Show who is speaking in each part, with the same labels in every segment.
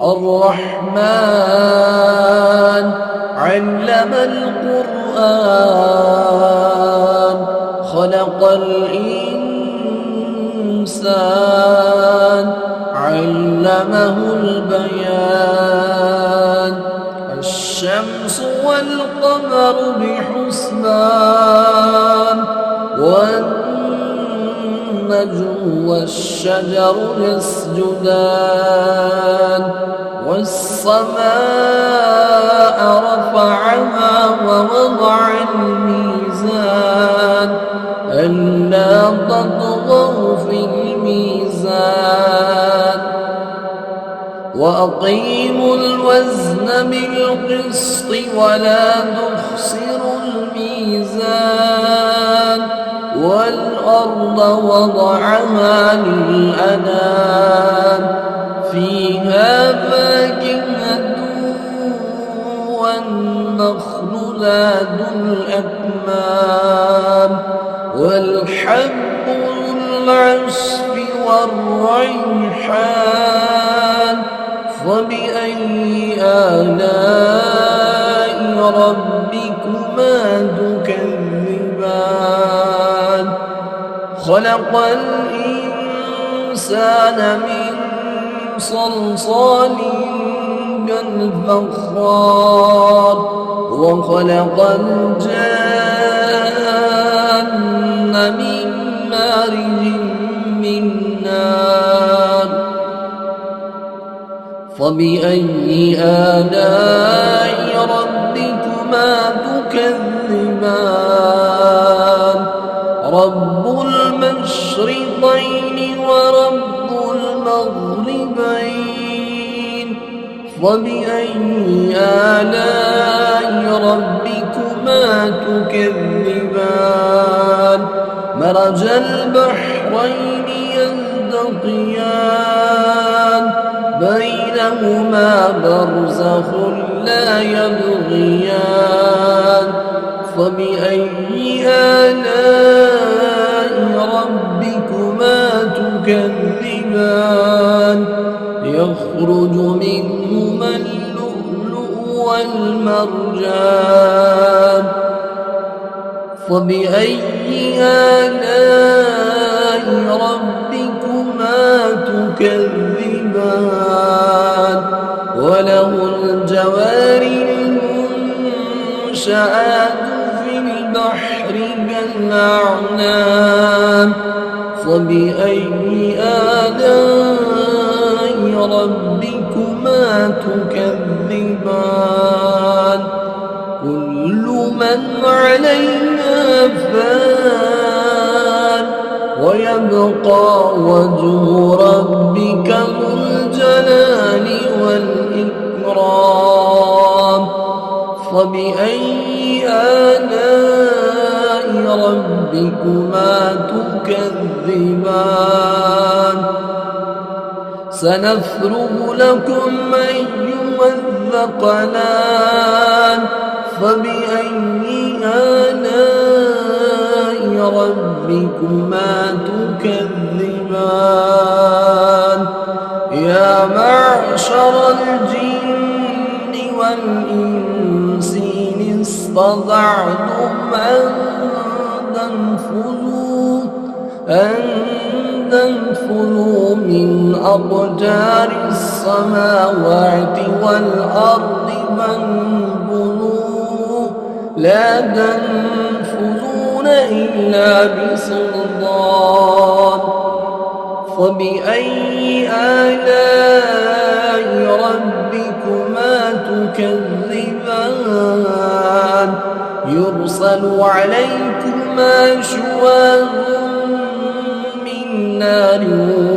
Speaker 1: الرحمن علم القرآن خلق الإنسان علمه البيان الشمس والقمر بحسبان والنجم والشجر يسجدان والسماء رفعها ووضع الميزان ألا تطغوا في الميزان وأقيموا الوزن بالقسط ولا تخسروا الميزان والأرض وضعها للأنام فيها فاكهة والنخل ذات الأكمام والحب ذو العصف والريحان فبأي آلاء ربكما تكذبان خلق الإنسان من صلصال كالفخار وخلق الجان من مارج من نار فبأي آلاء ربكما تكذبان رب المشرقين ورب المغربين فبأي آلاء ربكما تكذبان مرج البحرين يلتقيان بينهما برزخ لا يبغيان فبأي آلاء ربكما تكذبان يخرج منهما اللؤلؤ والمرجان فبأي آلاء ربكما تكذبان وله الجوار المنشآت في البحر كالأعلام فبأي آلاء ربكما تكذبان كل من عليها فان ويبقى وجه ربك ذو الجلال والإكرام فبأي آلاء ربكما تكذبان سنفرغ لكم أيها الثقلان فبأي آلاء ربكما تكذبان يا معشر الجن والإنس إن استطعتم أن تنفذوا من أقدار السماوات والأرض فانفذوا لا تنفذون إلا بسلطان فبأي آلاء ربكما تكذبان يرسل عليكما شواظ من نار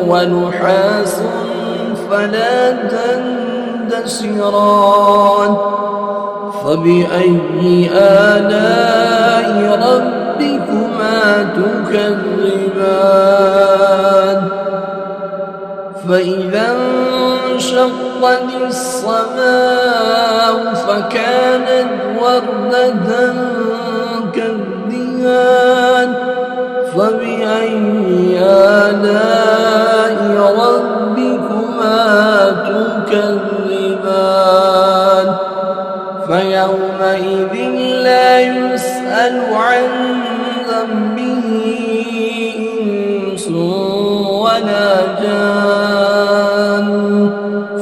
Speaker 1: ونحاس فلا تندسران فبأي آلاء ربكما تكذبان فإذا انشقت السماء فكانت وردة كالدهان فبأي آلاء ربكما تكذبان فيومئذ لا يسأل عن ذنبه إنس ولا جان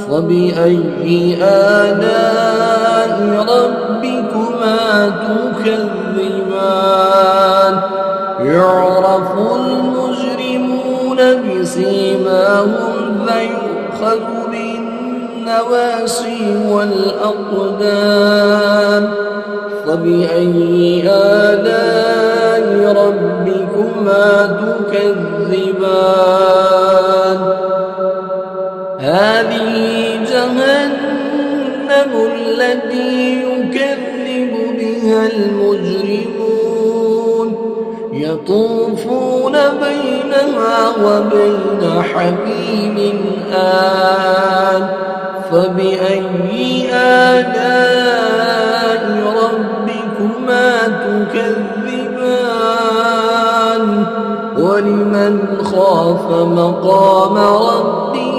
Speaker 1: فبأي آلاء ربكما تكذبان يعرف المجرمون بسيماهم فيؤخذ بالنواصي والأقدام فبأي آلاء ربكما تكذبان هذه جهنم التي يكذب بها المجرمون يطوفون بينها وبين حميم آن فبأي آلاء ربكما تكذبان ولمن خاف مقام ربه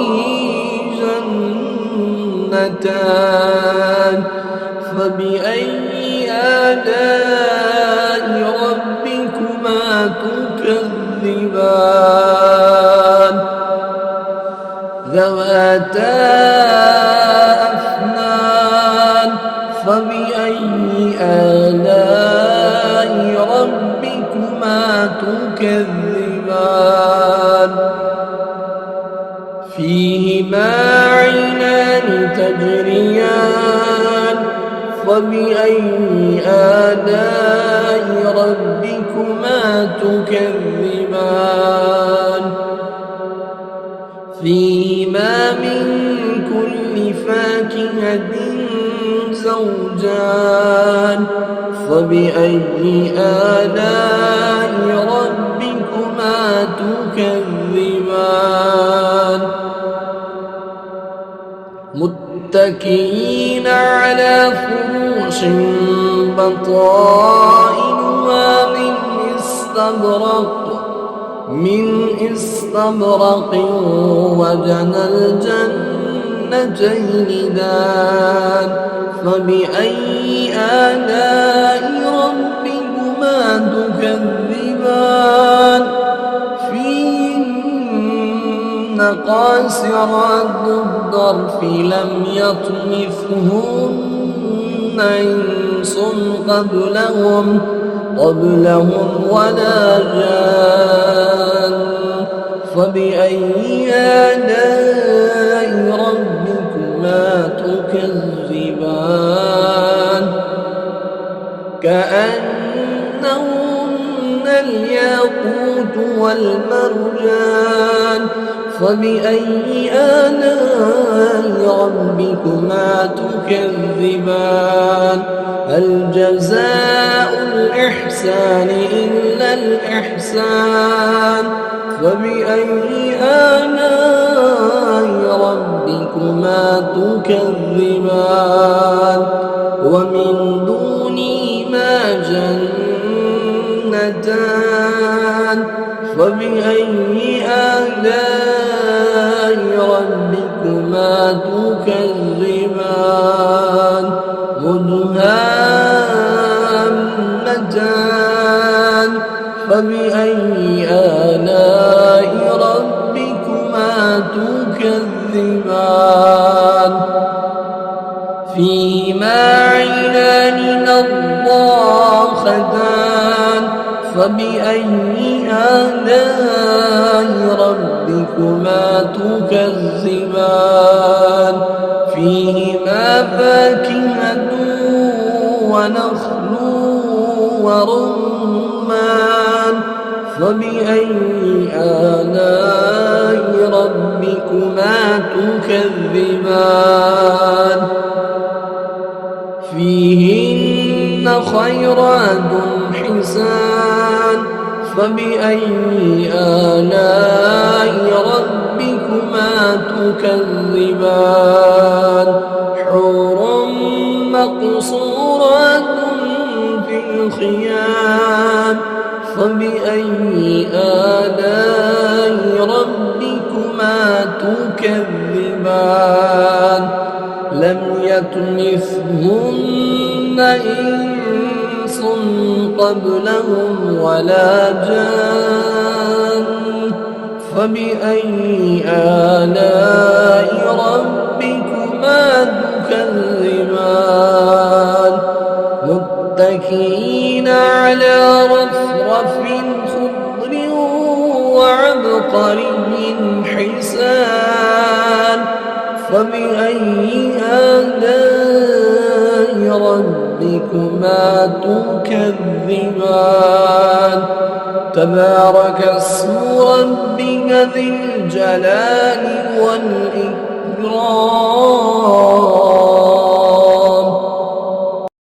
Speaker 1: جنتان فبأي آلاء ربكما تكذبان ذواتا أفنان فبأي آلاء ربكما تكذبان فيهما عينان تجريان فبأي آلاء ربكما تكذبان فيهما من كل فاكهة زوجان فبأي آلاء ربكما تكذبان متكئين على فرش بطائنها من استبرق وجنى الجنتين دان فبأي آلاء ربكما تكذبان فيهن قاصرات الطرف لم يطمثهن إنس قبلهم ولا جان فبأي آلاء ربكما تكذبان كأنهن الياقوت والمرجان فبأي آلاء ربكما تكذبان هل جزاء الإحسان إلا الإحسان فبأي آلاء ربكما تكذبان ومن دونهما جنتان فبأي آلاء ربكما تكذبان مدهامتان فبأي آلاء ربكما تكذبان فيهما عينان نضاختان فبأي آلاء ربكما تكذبان فيهما فاكهة ونخل ورمان فبأي آلاء ربكما تكذبان فيهن خيرات حسان فبأي آلاء ربكما تكذبان حور مقصورات في الخيام فبأي آلاء ربكما تكذبان لم يطمثهن إنس قبلهم ولا جان فبأي آلاء ربكما تكذبان متكئين على رفرف خضر وعبقري حسان فبأي آلاء ربكما تكذبان تبارك اسم ربك ذي الجلال والإكرام